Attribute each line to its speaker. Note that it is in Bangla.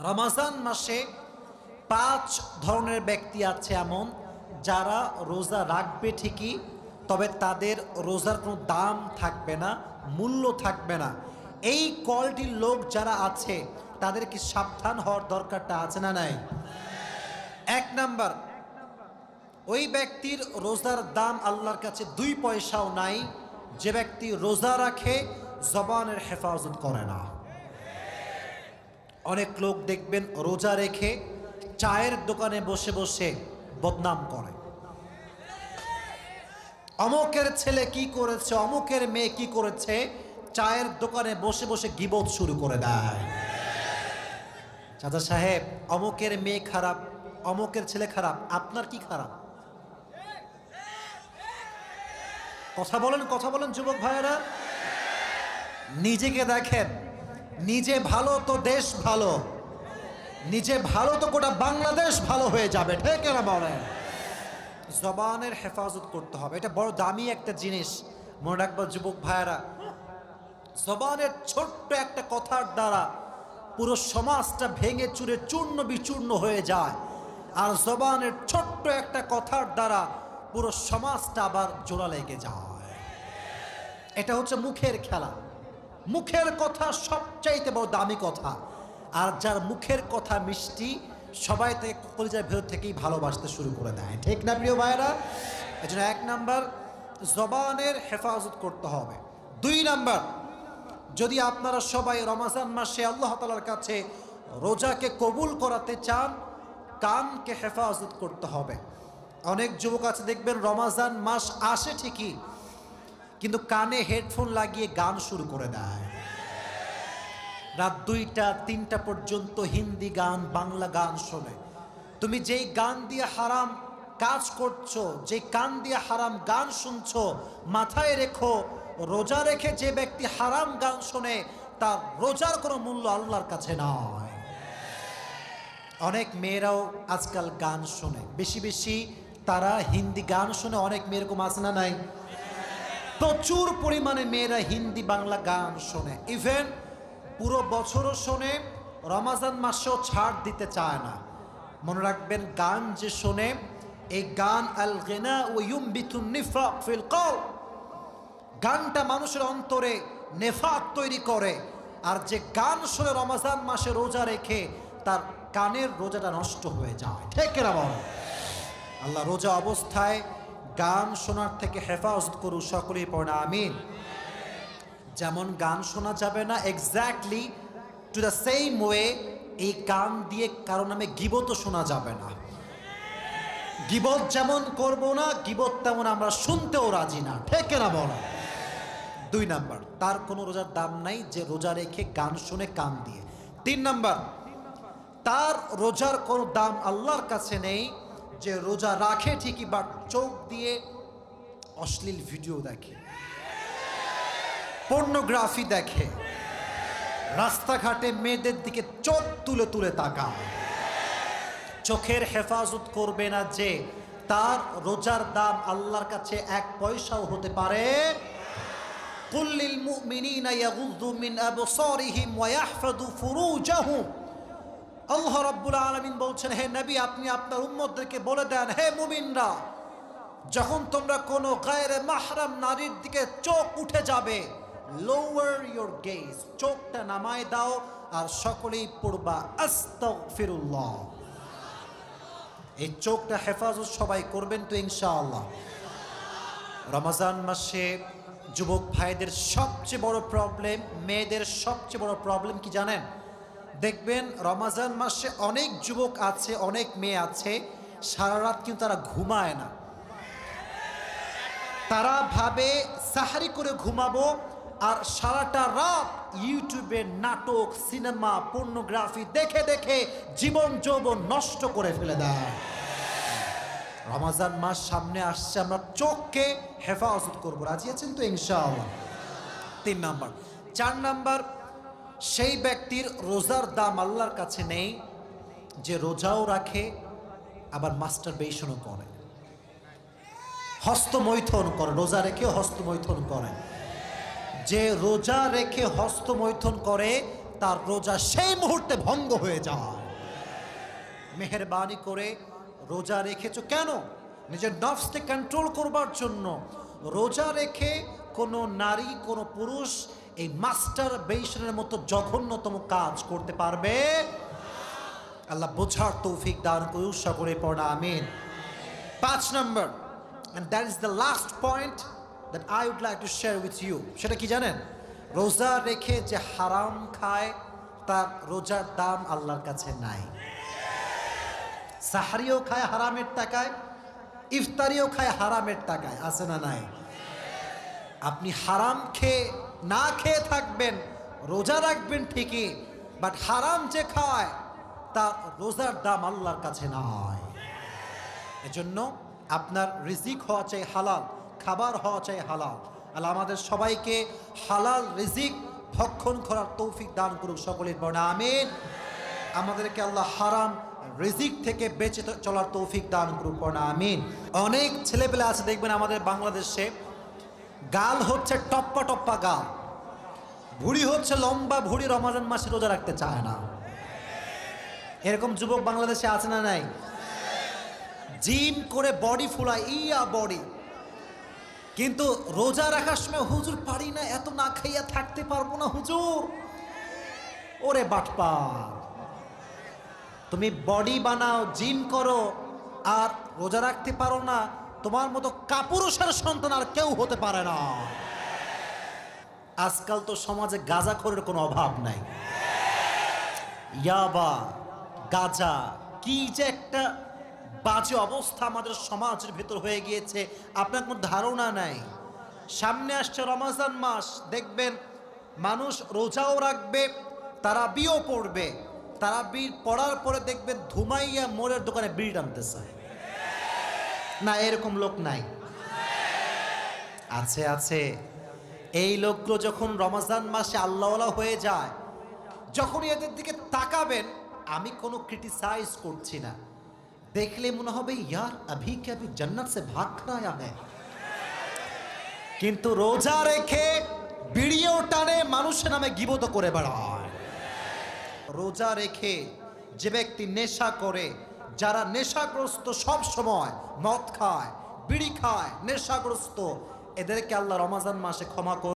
Speaker 1: রমাজান মাসে 5 ধরনের ব্যক্তি আছে এমন যারা রোজা রাখবে ঠিকই, তবে তাদের রোজার কোনো দাম থাকবে না, মূল্য থাকবে না। এই কোয়ালিটির লোক যারা আছে তাদেরকে সাবধান হওয়ার দরকারটা আছে না নাই? 1 নাম্বার, ওই ব্যক্তির রোজার দাম আল্লাহর কাছে 2 পয়সাও নাই যে ব্যক্তি রোজা রাখে জবানের হেফাজত করে না। অনেক লোক দেখবেন রোজা রেখে চায়ের দোকানে বসে বসে বদনাম করে, অমুকের ছেলে কি করেছে, অমুকের মেয়ে কি করেছে, চায়ের দোকানে বসে বসে গীবত শুরু করে দেয়। চাচা সাহেব, অমুকের মেয়ে খারাপ, অমুকের ছেলে খারাপ, আপনার কি খারাপ? কথা বলেন যুবক ভাইয়েরা। নিজেকে দেখেন, নিজে ভালো তো দেশ ভালো, নিজে ভালো তো গোটা বাংলাদেশ ভালো হয়ে যাবে, ঠিক না বলেন? জবানের হেফাজত করতে হবে, এটা বড় দামি একটা জিনিস। মনে রাখবো যুবক ভাইয়েরা, জবানের ছোট্ট একটা কথার দ্বারা পুরো সমাজটা ভেঙে চুরে চূর্ণ বিচূর্ণ হয়ে যায়, আর জবানের ছোট্ট একটা কথার দ্বারা পুরো সমাজটা আবার জোড়া লেগে যায়। এটা হচ্ছে মুখের খেলা। মুখের কথা সবচাইতে বড় দামি কথা, আর যার মুখের কথা মিষ্টি সবাই তাকে কলিজার ভেতর থেকেই ভালোবাসতে শুরু করে দেয়, ঠিক না প্রিয় ভাইয়েরা? এজন্য 1 নাম্বার, জবানের হেফাজত করতে হবে। 2 নাম্বার, যদি আপনারা সবাই রমজান মাসে আল্লাহ তাআলার কাছে রোজাকে কবুল করাতে চান, কানকে হেফাজত করতে হবে। অনেক যুবক আছে দেখবেন রমজান মাস আসে ঠিকই, কিন্তু কানে হেডফোন লাগিয়ে গান শুরু করে দেয়। রাত 2টা 3টা পর্যন্ত হিন্দি গান, বাংলা গান শোনে। তুমি যেই গান দিয়ে হারাম কাজ করছো, যে কান দিয়ে হারাম গান শুনছো, মাথায় রেখো রোজা রেখে যে ব্যক্তি হারাম গান শোনে তার রোজার কোনো মূল্য আল্লাহর কাছে নয়। অনেক মেয়েরাও আজকাল গান শোনে, বেশি বেশি তারা হিন্দি গান শোনে। অনেক মেয়ে এরকম আছে না নাই? প্রচুর পরিমাণে মেয়েরা হিন্দি বাংলা গান শোনে, ইভেন পুরো বছরও শোনে, রমজান মাসেও ছাড় দিতে চায় না। মনে রাখবেন, গান যে শোনে, এই গান আল গিনা ওয়া ইউমবিতুন নিফাক ফিল কলব, গানটা মানুষের অন্তরে নেফাক তৈরি করে। আর যে গান শোনে রমজান মাসে রোজা রেখে, তার কানের রোজাটা নষ্ট হয়ে যায়, ঠিক না বল? আল্লাহ রোজা অবস্থায় গান শোনার থেকে হেফাজত করুন, সকলেই পড়ে আমিন। যেমন গান শোনা যাবে না, exactly to the same way এই গান দিয়ে কারো নামে গীবতও শোনা যাবে না। গীবত যেমন করব না, গীবত তেমন আমরা শুনতেও রাজি না, ঠিক না বল? 2 নাম্বার, তার কোনো রোজার দাম নাই যে রোজা রেখে গান শুনে কান দিয়ে। 3 নাম্বার, তার রোজার কোনো দাম আল্লাহর কাছে নেই যে রোজা রাখে ঠিকই বাট চোখ দিয়ে অশ্লীল ভিডিও দেখে, পর্নোগ্রাফি দেখে, রাস্তাঘাটে মেয়েদের দিকে চোখ তুলে তুলে তাকায়। চোখের হেফাজত করবে না যে, তার রোজার দাম আল্লাহর কাছে 1 পয়সাও হতে পারে। কুল লিল মুমিনিনা ইয়াগুযু মিন আবসারিহিম ওয়া ইয়াহফাযু ফুরুজাহুম। আল্লাহ রাব্বুল আলামিন বলছেন, হে নবী, আপনি আপনার উম্মতদেরকে বলে দেন, হে মুমিনরা, যখন তোমরা কোনো গায়রে মাহরাম নারীর দিকে চোখ উঠে যাবে, লোয়ার ইউর গেজ, চোখটা নামায় দাও, আর সকলেই পড়বা আস্তাগফিরুল্লাহ। এই চোখটা হেফাজত সবাই করবেন তো ইনশাআল্লাহ? রমজান মাসে যুবক ভাইদের সবচেয়ে বড় প্রবলেম, মেয়েদের সবচেয়ে বড় প্রবলেম কি জানেন? দেখবেন রমজান মাসে অনেক যুবক আছে, অনেক মেয়ে আছে, সারা রাত কিন্তু তারা ঘুমায় না। তারা ভাবে সাহারি করে ঘুমাবো, আর সারাটা রাত ইউটিউবে নাটক, সিনেমা, পর্নোগ্রাফি দেখে দেখে জীবন যৌবন নষ্ট করে ফেলে দেয়। রমজান মাস সামনে আসছে, আমরা চোখকে হেফাজত করবো, রাজি আছেন তো ইনশাআল্লাহ? 3 নাম্বার। 4 নাম্বার, সেই ব্যক্তির রোজার দাম আল্লাহর কাছে নেই যে রোজাও রাখে আবার মাস্টারবেশনও করে, হস্তমৈথুন করে, রোজা রেখে হস্তমৈথুন করে। যে রোজা রেখে হস্তমৈথুন করে তার রোজা সেই মুহূর্তে ভঙ্গ হয়ে যায়। মেহেরবানি করে রোজা রেখেছো কেন? নিজের নফসকে কন্ট্রোল করবার জন্য। রোজা রেখে কোনো নারী কোনো পুরুষ এই মাস্টার বেশনের মতো জঘন্যতম কাজ করতে পারবে? আল্লাহ বোঝার তৌফিক দান করুন, সকলে পড়া আমিন। 5 নম্বর, and that is the last point that I would like to share with you, সেটা কি জানেন? রোজা রেখে যে হারাম খায় তার রোজার দাম আল্লাহর কাছে নাই। সাহরিও খায় হারামের টাকায়, ইফতারিও খায় হারামের টাকায়, আছে না নাই? আপনি হারাম খেয়ে না খেয়ে থাকবেন, রোজা রাখবেন ঠিকই, বাট হারাম যে খায় তার রোজার দাম আল্লাহর কাছে নয়। এজন্য আপনার রিজিক হওয়া চাই হালাল, খাবার হওয়া চাই হালাল। আল্লাহ আমাদের সবাইকে হালাল রিজিক ভক্ষণ করার তৌফিক দান করুক, সকলের বর্ণা আমিন। আমাদেরকে আল্লাহ হারাম রিজিক থেকে বেঁচে চলার তৌফিক দান করুক, বর্ণা আমিন। অনেক ছেলেপেলে আছে দেখবেন আমাদের বাংলাদেশে, গাল হচ্ছে টপ্পা টপ্পা গাল, ভুড়ি হচ্ছে লম্বা ভুড়ি, রমজান মাসে রোজা রাখতে চায় না। এরকম যুবক বাংলাদেশে আছে না নাই? জিম করে বডি ফুলায়, ইয়া বডি, কিন্তু রোজা রাখার সময় হুজুর পারি না, এত না খাইয়া থাকতে পারবো না হুজুর। ওরে বাটপার, তুমি বডি বানাও, জিম করো, আর রোজা রাখতে পারো না, তোমার মতো কাপুরুষের সন্তান আর কেউ হতে পারে না। আজকাল তো সমাজে গাঁজাখোরের কোনো অভাব নাই। ইয়াবা, গাঁজা, কি যে একটা বাজে অবস্থা আমাদের সমাজের ভেতর হয়ে গিয়েছে, আপনার কোনো ধারণা নাই। সামনে আসছে রমজান মাস, দেখবেন মানুষ রোজাও রাখবে, তারাবিও পড়বে, তারাবি পড়ার পরে দেখবেন ধুমাইয়া মোড়ের দোকানে বিড়ি টানতেছে। না, এরকম লোক নাই? আছে, আছে। এই লোকগুলো যখন রমজান মাসে আল্লাহওয়ালা হয়ে যায়, যখন এদের দিকে তাকাবেন, আমি কোনো ক্রিটিসাইজ করছি না, দেখলে মনে হবে ইয়ার আভি কে আভি জান্নাত সে ভাগ আয়া হ্যায়। কিন্তু রোজা রেখে বিড়িও টানে, মানুষের নামে গীবত করে বেড়ায়। রোজা রেখে যে ব্যক্তি নেশা করে, যারা নেশাগ্রস্ত, সব সময় মদ খায়, বিড়ি খায়, নেশাগ্রস্ত, এদেরকে আল্লাহ রমজান মাসে ক্ষমা করে।